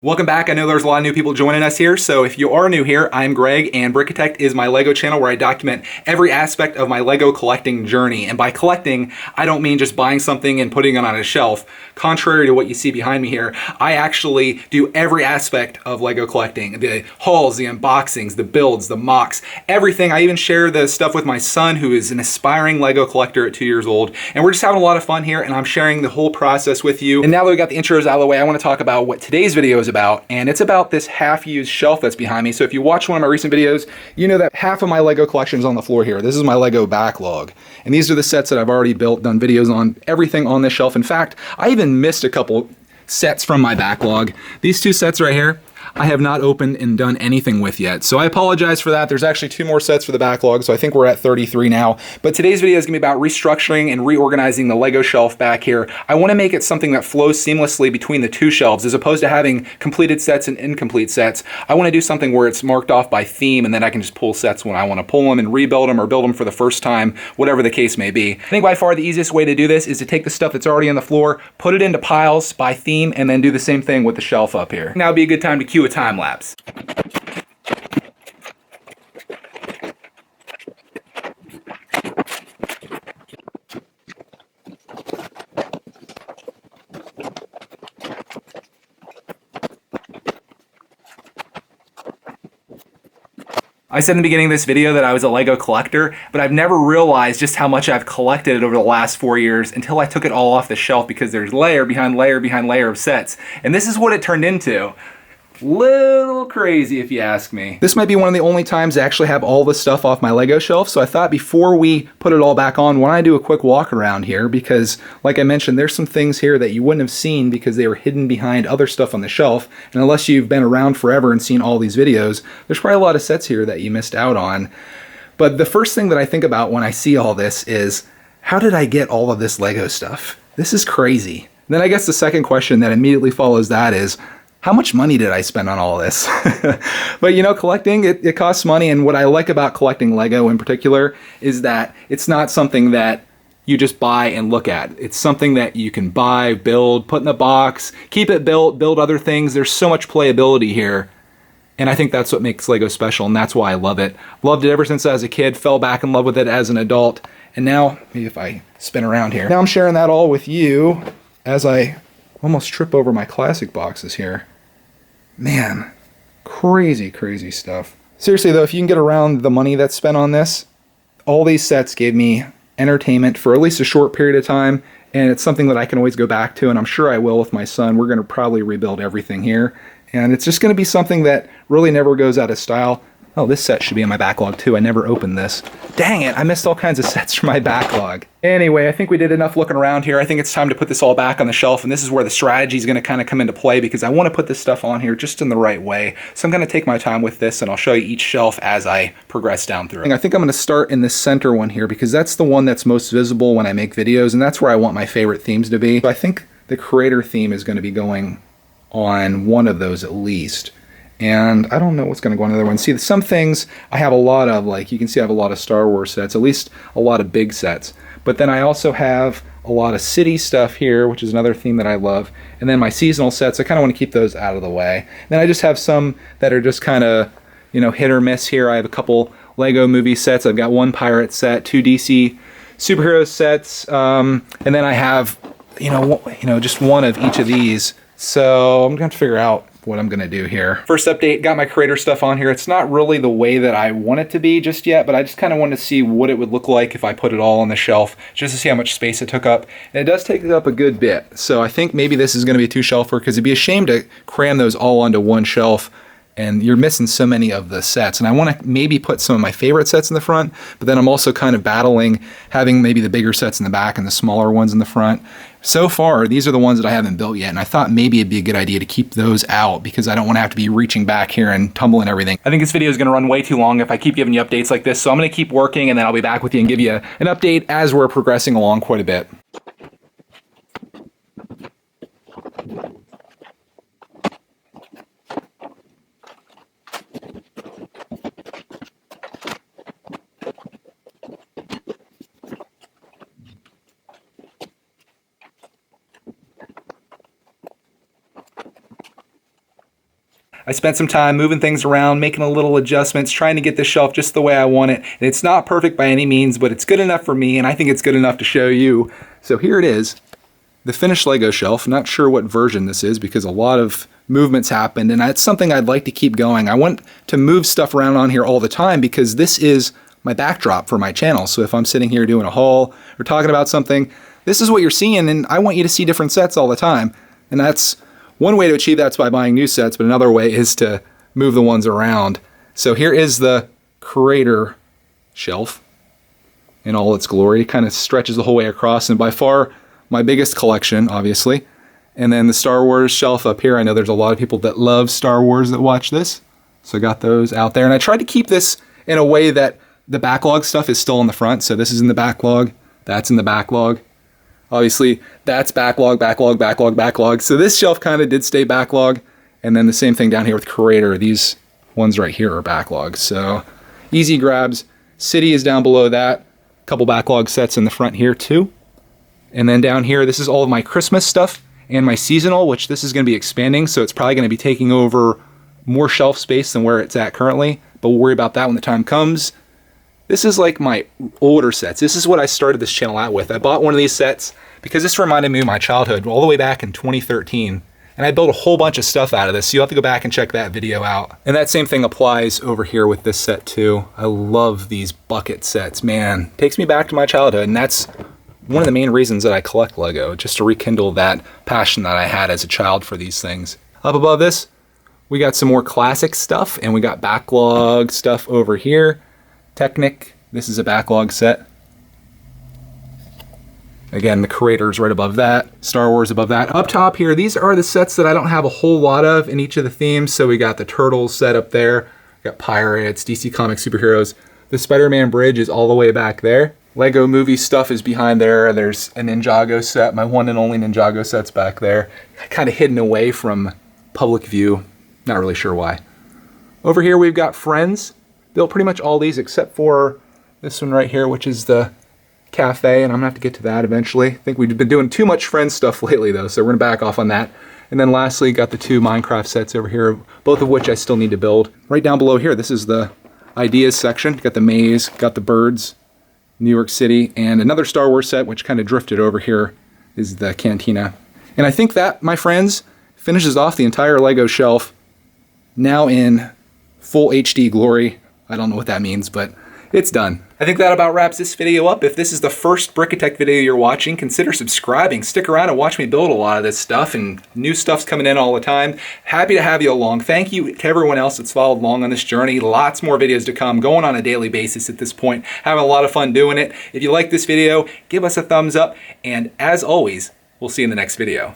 Welcome back. I know there's a lot of new people joining us here, so if you are new here, I'm Greg, and Brickitect is my LEGO channel where I document every aspect of my LEGO collecting journey. And by collecting, I don't mean just buying something and putting it on a shelf. Contrary to what you see behind me here, I actually do every aspect of LEGO collecting. The hauls, the unboxings, the builds, the mocks, everything. I even share the stuff with my son, who is an aspiring LEGO collector at 2 years old. And we're just having a lot of fun here, and I'm sharing the whole process with you. And now that we got the intros out of the way, I want to talk about what today's video is about, and it's about this half-used shelf that's behind me. So if you watch one of my recent videos, you know that half of my LEGO collection is on the floor here. This is my LEGO backlog, and these are the sets that I've already built, done videos on, everything on this shelf. In fact, I even missed a couple sets from my backlog. These two sets right here, I have not opened and done anything with yet. So I apologize for that. There's actually 2 more sets for the backlog, so I think we're at 33 now. But today's video is gonna be about restructuring and reorganizing the LEGO shelf back here. I wanna make it something that flows seamlessly between the 2 shelves, as opposed to having completed sets and incomplete sets. I wanna do something where it's marked off by theme, and then I can just pull sets when I wanna pull them and rebuild them or build them for the first time, whatever the case may be. I think by far the easiest way to do this is to take the stuff that's already on the floor, put it into piles by theme, and then do the same thing with the shelf up here. Now would be a good time to cue a time lapse. I said in the beginning of this video that I was a LEGO collector, but I've never realized just how much I've collected over the last 4 years until I took it all off the shelf, because there's layer behind layer behind layer of sets. And this is what it turned into. Little crazy if you ask me. This might be one of the only times I actually have all the stuff off my LEGO shelf, so I thought before we put it all back on, why don't I do a quick walk around here, because like I mentioned, there's some things here that you wouldn't have seen because they were hidden behind other stuff on the shelf, and unless you've been around forever and seen all these videos, there's probably a lot of sets here that you missed out on. But the first thing that I think about when I see all this is, how did I get all of this LEGO stuff? This is crazy. And then I guess the second question that immediately follows that is, how much money did I spend on all this? But you know, collecting, it costs money, and what I like about collecting LEGO in particular is that it's not something that you just buy and look at. It's something that you can buy, build, put in a box, keep it built, build other things. There's so much playability here, and I think that's what makes LEGO special, and that's why I love it. Loved it ever since I was a kid, fell back in love with it as an adult, and now, maybe if I spin around here, now I'm sharing that all with you as I almost trip over my classic boxes here. Man, crazy, crazy stuff. Seriously though, if you can get around the money that's spent on this, all these sets gave me entertainment for at least a short period of time, and it's something that I can always go back to, and I'm sure I will with my son. We're going to probably rebuild everything here, and it's just going to be something that really never goes out of style. Oh, this set should be in my backlog too. I never opened this. Dang it, I missed all kinds of sets from my backlog. Anyway, I think we did enough looking around here. I think it's time to put this all back on the shelf, and this is where the strategy is going to kind of come into play, because I want to put this stuff on here just in the right way. So I'm going to take my time with this, and I'll show you each shelf as I progress down through it. I think I'm going to start in this center one here, because that's the one that's most visible when I make videos, and that's where I want my favorite themes to be. So I think the creator theme is going to be going on one of those at least. And I don't know what's going to go on the other one. See, some things I have a lot of, like you can see I have a lot of Star Wars sets, at least a lot of big sets. But then I also have a lot of city stuff here, which is another theme that I love. And then my seasonal sets, I kind of want to keep those out of the way. Then I just have some that are just kind of, you know, hit or miss here. I have a couple LEGO movie sets. I've got 1 pirate set, 2 DC superhero sets, and then I have, you know, just one of each of these. So I'm going to have to figure out what I'm gonna do here. First update, got my creator stuff on here. It's not really the way that I want it to be just yet, but I just kind of wanted to see what it would look like if I put it all on the shelf, just to see how much space it took up. And it does take up a good bit. So I think maybe this is gonna be a 2-shelfer, because it'd be a shame to cram those all onto one shelf, and you're missing so many of the sets. And I want to maybe put some of my favorite sets in the front, but then I'm also kind of battling having maybe the bigger sets in the back and the smaller ones in the front. So far, these are the ones that I haven't built yet, and I thought maybe it'd be a good idea to keep those out, because I don't want to have to be reaching back here and tumbling everything. I think this video is going to run way too long if I keep giving you updates like this, so I'm going to keep working, and then I'll be back with you and give you an update as we're progressing along quite a bit. I spent some time moving things around, making a little adjustments, trying to get this shelf just the way I want it. And it's not perfect by any means, but it's good enough for me, and I think it's good enough to show you. So here it is, the finished Lego shelf. Not sure what version this is because a lot of movements happened, and that's something I'd like to keep going. I want to move stuff around on here all the time because this is my backdrop for my channel. So if I'm sitting here doing a haul or talking about something, this is what you're seeing, and I want you to see different sets all the time. And that's one way to achieve that's by buying new sets, but another way is to move the ones around. So here is the Creator shelf in all its glory. It kind of stretches the whole way across, and by far my biggest collection, obviously. And then the Star Wars shelf up here. I know there's a lot of people that love Star Wars that watch this, so I got those out there. And I tried to keep this in a way that the backlog stuff is still in the front. So this is in the backlog, that's in the backlog. Obviously, that's backlog, backlog, backlog, backlog. So this shelf kind of did stay backlog. And then the same thing down here with Creator. These ones right here are backlog. So easy grabs. City is down below that. A couple backlog sets in the front here too. And then down here, this is all of my Christmas stuff and my seasonal, which this is going to be expanding. So it's probably going to be taking over more shelf space than where it's at currently. But we'll worry about that when the time comes. This is like my older sets. This is what I started this channel out with. I bought one of these sets because this reminded me of my childhood all the way back in 2013. And I built a whole bunch of stuff out of this. So you'll have to go back and check that video out. And that same thing applies over here with this set too. I love these bucket sets, man. Takes me back to my childhood, and that's one of the main reasons that I collect Lego, just to rekindle that passion that I had as a child for these things. Up above this, we got some more classic stuff, and we got backlog stuff over here. Technic, this is a backlog set. Again, the Creator's right above that, Star Wars above that. Up top here, these are the sets that I don't have a whole lot of in each of the themes. So we got the Turtles set up there, we got Pirates, DC Comics superheroes. The Spider-Man bridge is all the way back there. Lego movie stuff is behind there. There's a Ninjago set, my one and only Ninjago set's back there. Kind of hidden away from public view, not really sure why. Over here we've got Friends. Built pretty much all these except for this one right here, which is the cafe, and I'm gonna have to get to that eventually. I think we've been doing too much Friends stuff lately though, so we're gonna back off on that. And then lastly, got the two Minecraft sets over here, both of which I still need to build. Right down below here, this is the ideas section. Got the maze, got the birds, New York City, and another Star Wars set, which kind of drifted over here, is the Cantina. And I think that, my friends, finishes off the entire Lego shelf, now in full HD glory. I don't know what that means, but it's done. I think that about wraps this video up. If this is the first brickitect video you're watching, consider subscribing. Stick around and watch me build a lot of this stuff, and new stuff's coming in all the time. Happy to have you along. Thank you to everyone else that's followed along on this journey. Lots more videos to come, going on a daily basis at this point. Having a lot of fun doing it. If you like this video, give us a thumbs up, and as always, we'll see you in the next video.